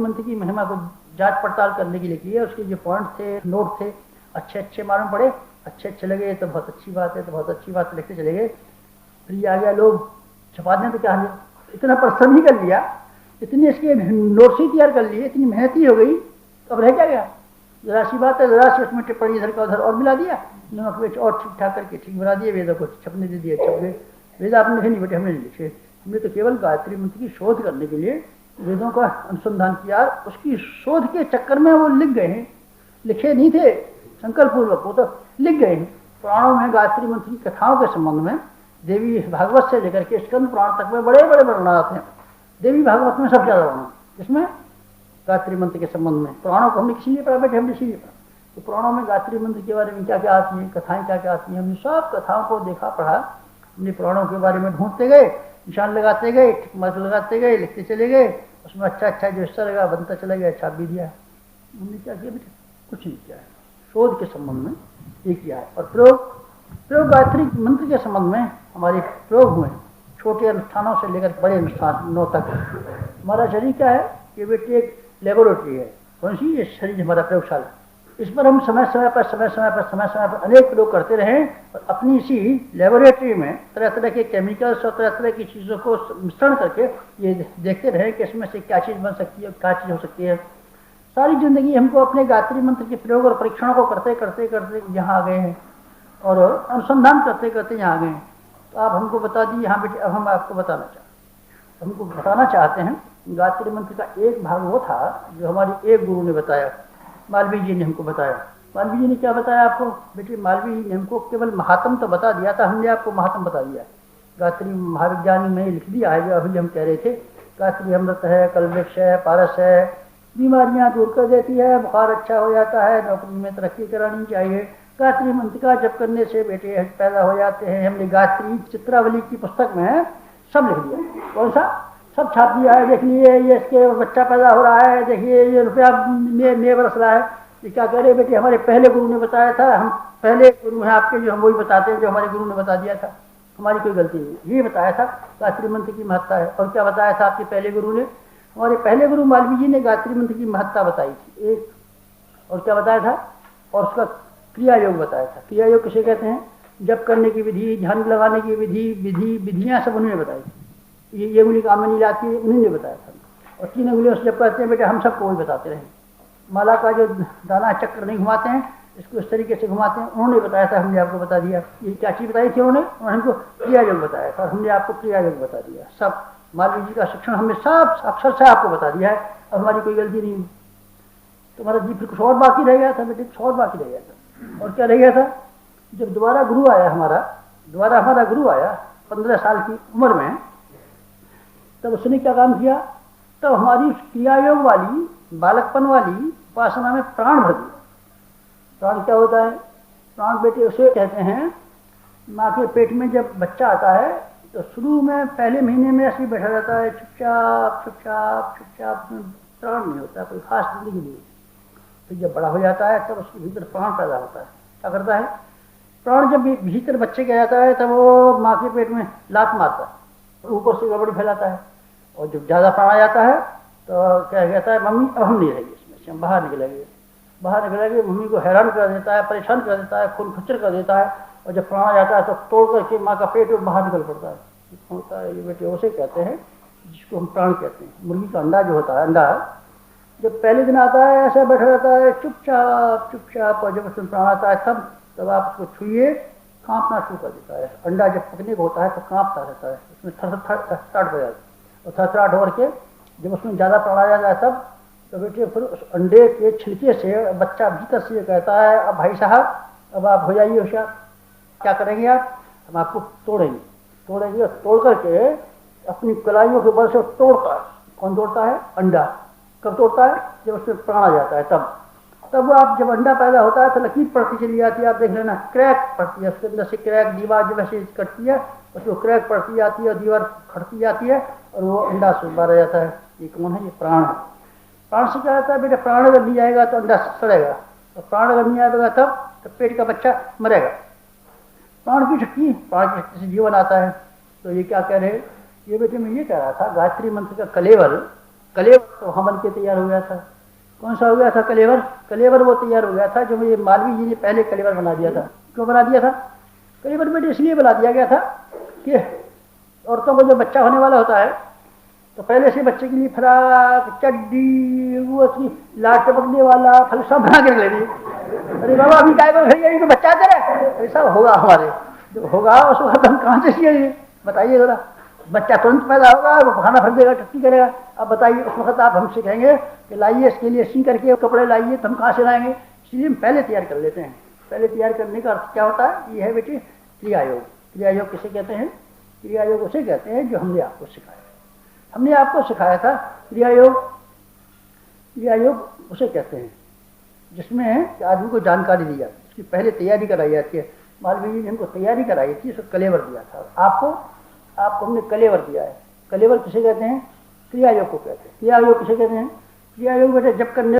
मंत्र की महिमा को जांच पड़ताल करने के लिए किया। उसके जो पॉइंट थे, नोट थे, अच्छे अच्छे मालूम पड़े, अच्छे अच्छे लगे तो बहुत अच्छी बात है, तो बहुत अच्छी बात लिखते चले गए। फिर ये आ गया लोग छपा दें तो क्या है, इतना परिश्रम ही कर लिया, इतनी इसके नोट्स ही तैयार कर लिए, इतनी मेहनत ही हो गई, तो अब रह क्या गया? जरा सी बात है, जरा सी उसमें टिप्पणी इधर का उधर और मिला दिया, नमक मिर्च और ठीक ठाक करके ठीक बना दिए, वेदों को छपने दे दिए, छप गए। वेद आपने लिखे नहीं बेटे, हमने नहीं लिखे, हमने तो केवल गायत्री मंत्र की शोध करने के लिए वेदों का अनुसंधान किया, उसकी शोध के चक्कर में वो लिख गए हैं, लिखे नहीं थे संकल्प पूर्वक, वो तो लिख गए हैं। पुराणों में गायत्री मंत्र की कथाओं के संबंध में देवी भागवत से लेकर के स्कंद पुराण तक में बड़े बड़े वर्णन आते हैं। देवी भागवत में सबसे ज्यादा वर्णन, इसमें गायत्री मंत्र के संबंध में। पुराणों को हमने किसी लिए पढ़ा बेटे, हमने इसीलिए पढ़ा। तो पुराणों में गायत्री मंत्र के बारे में क्या क्या आती है, कथाएं क्या क्या आती हैं, हमने सब कथाओं को देखा पढ़ा, हमने पुराणों के बारे में ढूंढते गए, निशान लगाते गए, टिक मार्क लगाते गए, लिखते चले गए, उसमें अच्छा अच्छा जो हिस्सा लगा बनता चला गया, छाप भी दिया। हमने क्या किया बेटे? कुछ नहीं किया है, शोध के संबंध में ये किया है। और प्रयोग गायत्री मंत्र के संबंध में हमारे प्रयोग हुए, छोटे अनुष्ठानों से लेकर बड़े अनुष्ठानों तक। हमारा शरीर क्या है कि बेटे एक लेबोरेटरी है। कौन सी? ये शरीर हमारा प्रयोगशाला। इस पर हम समय समय पर अनेक प्रयोग करते रहें और अपनी इसी लेबोरेटरी में तरह तरह के केमिकल्स और तरह तरह की चीज़ों को मिश्रण करके ये देखते रहें कि इसमें से क्या चीज़ बन सकती है, क्या चीज़ हो सकती है। सारी जिंदगी हमको अपने गायत्री मंत्र के प्रयोग और परीक्षणों को करते करते करते यहाँ आ गए हैं और अनुसंधान करते करते यहाँ आ गए हैं। तो आप हमको बता दीजिए। हाँ बेटे, अब हम आपको बताना चाहते हैं। गायत्री मंत्र का एक भाग वो था जो हमारी एक गुरु ने बताया, मालवीय जी ने हमको बताया। मालवीय जी ने क्या बताया आपको बेटे? मालवीय जी ने हमको केवल महात्म तो बता दिया था, हमने आपको महात्म बता दिया। गायत्री महाविज्ञानी में लिख दिया है जो अभी हम कह रहे थे। गायत्री अमृत है, कलवृक्ष है, पारस है, बीमारियां दूर कर देती है, बुखार अच्छा हो जाता है, नौकरी में तरक्की करानी चाहिए। गायत्री मंत्र का जप करने से बेटे पैदा हो जाते हैं। हमने गायत्री चित्रावली की पुस्तक में सब लिख दिया। कौन सा? सब छाप दिया है। देख लिए, ये इसके बच्चा पैदा हो रहा है, देखिए ये रुपया में बरस रहा है। ये क्या कह रहे बेटे? हमारे पहले गुरु ने बताया था, हम पहले गुरु हैं आपके, जो हम वही बताते हैं जो हमारे गुरु ने बता दिया था। हमारी कोई गलती नहीं, ये बताया था गायत्री मंत्र की महत्ता है। और क्या बताया था आपके पहले गुरु ने? हमारे पहले गुरु मालवीय जी ने गायत्री मंत्र की महत्ता बताई थी एक। और क्या बताया था? और उसका क्रिया योग बताया था। क्रिया योग किसे कहते हैं? जप करने की विधि, ध्यान लगाने की विधियां सब उन्होंने बताई थी। ये उंगली काम में नहीं लाती है, उन्होंने बताया था। और 3 उंगलियों से जब कहते हैं बेटे, हम सबको वही बताते रहे। माला का जो दाना चक्र नहीं घुमाते हैं, इसको इस तरीके से घुमाते हैं, उन्होंने बताया था, हमने आपको बता दिया। ये क्या चीज़ बताई थी उन्होंने? हमको क्रिया योग बताया था और हमने आपको क्रिया योग बता दिया। सब मालवीय जी का शिक्षण हमने सब अक्षर से आपको बता दिया है। अब हमारी कोई गलती नहीं। तुम्हारा जी फिर कुछ और बाकी रह गया था बेटे, कुछ और बाकी रह गया था। और क्या रह गया था? जब दोबारा गुरु आया हमारा गुरु आया 15 साल की उम्र में, तब उसने क्या काम किया? तब हमारी क्रिया योग वाली, बालकपन वाली उपासना में प्राण भर दिया। प्राण क्या होता है? प्राण बेटे उसे कहते हैं, माँ के पेट में जब बच्चा आता है तो शुरू में पहले महीने में ऐसे ही बैठा रहता है, चुपचाप चुपचाप चुपचाप, प्राण नहीं होता, कोई खास जिंदगी नहीं। फिर जब बड़ा हो जाता है तब उसके भीतर प्राण पैदा होता है। क्या करता है? प्राण जब भीतर बच्चे के जाता है तब वो माँ के पेट में लात मारता है, ऊपर से गड़बड़ी फैलाता है। और जब ज़्यादा प्राण आ जाता है तो क्या कहता है? मम्मी अब हम नहीं रहेंगे इसमें से, हम बाहर निकलेंगे। मम्मी को हैरान कर देता है, परेशान कर देता है, खून खच्चर कर देता है। और जब प्राण आ जाता है तो तोड़ करके माँ का पेट और बाहर निकल पड़ता है। होता है ये बेटे, उसे कहते हैं जिसको हम प्राण कहते हैं। मुर्गी का अंडा जो होता है, अंडा जब पहले दिन आता है ऐसा बैठा रहता है चुपचाप चुपचाप, और जब उसमें प्राण आता है तब आप उसको छुइए, कांपना शुरू कर देता है। अंडा जब पकने को होता है तो कांपता रहता है, उसमें थरथराहट हो जाती है। और थरथराहट हो के जब उसमें ज़्यादा प्राण आ जाता है तब तो बेटे फिर उस अंडे के छिलके से बच्चा भीतर से ये कहता है, अब भाई साहब अब आप हो जाइए होशियार। क्या करेंगे आप? हम आपको तोड़ेंगे और तोड़ करके अपनी कलाइयों के बल से तोड़ता है। कौन तोड़ता है? अंडा। कब तोड़ता है? जब उसमें प्राण आ जाता है तब आप जब अंडा पैदा होता है तो लकीर पड़ती चली जाती है। आप देख लेना, क्रैक पड़ती है उसके अंदर से, क्रैक दीवार जब ऐसे कटती है उसको क्रैक पड़ती जाती है और दीवार खड़ती जाती है और वो अंडा से बाहर आ जाता है। ये कौन है? ये प्राण है। प्राण से क्या होता है बेटा? प्राण अगर नहीं जाएगा तो अंडा सड़ेगा, और प्राण अगर नहीं आएगा तब पेट का बच्चा मरेगा। प्राण की शक्ति से जीवन आता है। तो ये क्या कह रहे हैं? ये बेटे मैं ये कह रहा था, गायत्री मंत्र का कलेवर कलेवर तो वहाँ बन के तैयार हो गया था। कौन सा हो गया था? कलेवर। कलेवर वो तैयार हो गया था जो मुझे मालवीय जी ने पहले कलेवर बना दिया था। क्यों बना दिया था? कलेवर बेटे इसलिए बना दिया गया था कि औरतों को जब बच्चा होने वाला होता है तो पहले से बच्चे के लिए फ्राक, चड्डी, वो लाट टपकने वाला फल सब बना के रख लेती। अरे बाबा अभी काय कर रही है, तो बच्चा तेरे ऐसा होगा हमारे, जो होगा उस वक्त हम कहाँ से सिएंगे बताइए जरा। बच्चा तुरंत पैदा होगा, वो खाना भर देगा, टट्टी करेगा। अब बताइए उस वक्त आप हमसे कहेंगे कि लाइए इसके लिए सी करके कपड़े लाइए, तो हम कहाँ से लाएंगे? इसलिए हम पहले तैयार कर लेते हैं। पहले तैयार करने का अर्थ क्या होता है? ये है बेटे क्रिया योग। क्रिया योग किसे कहते हैं? क्रिया योग उसे कहते हैं जो हमने आपको सिखाया। हमने आपको सिखाया था क्रिया योग। क्रिया योग उसे कहते हैं जिसमें आदमी को जानकारी दी जाती है, उसकी पहले तैयारी कराई जाती है। मालवीय जी ने हमको तैयारी कराई थी, उसको कलेवर दिया था। आपको हमने कलेवर दिया है। कलेवर किसे कहते हैं? क्रिया योग को कहते हैं। क्रिया योग किसे कहते हैं? क्रिया योग बेटे जब करने